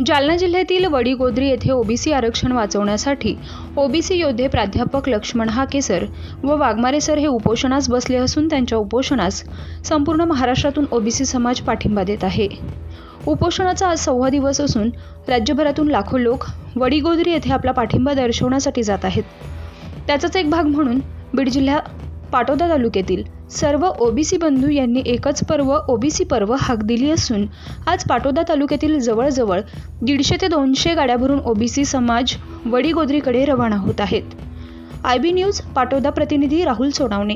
जालना जिल्ह्यातील वडीगोद्री येथे ओबीसी आरक्षण वाचवण्यासाठी ओबीसी योद्धे प्राध्यापक लक्ष्मण हाकेसर व वाघमारे सर हे उपोषणास बसले असून त्यांच्या उपोषणास संपूर्ण महाराष्ट्रातून ओबीसी समाज पाठिंबा देत आहे। उपोषणाचा आज 6वा दिवस असून राज्यभरातून लाखो लोक वडीगोद्री येथे आपला पाठिंबा दर्शवण्यासाठी जात आहेत। त्याचाच एक भाग म्हणून बीड जिल्ह्यात पाटोदा तालुक्यातील सर्व ओबीसी बंधू यांनी एकच पर्व ओबीसी पर्व हाक दिली असून आज पाटोदा तालुक्यातील जवळजवळ 150 ते 200 गाड्या भरून ओबीसी समाज वडीगोद्रीकडे रवाना होत आहेत। IB न्यूज पाटोदा प्रतिनिधी राहुल सोनावणे।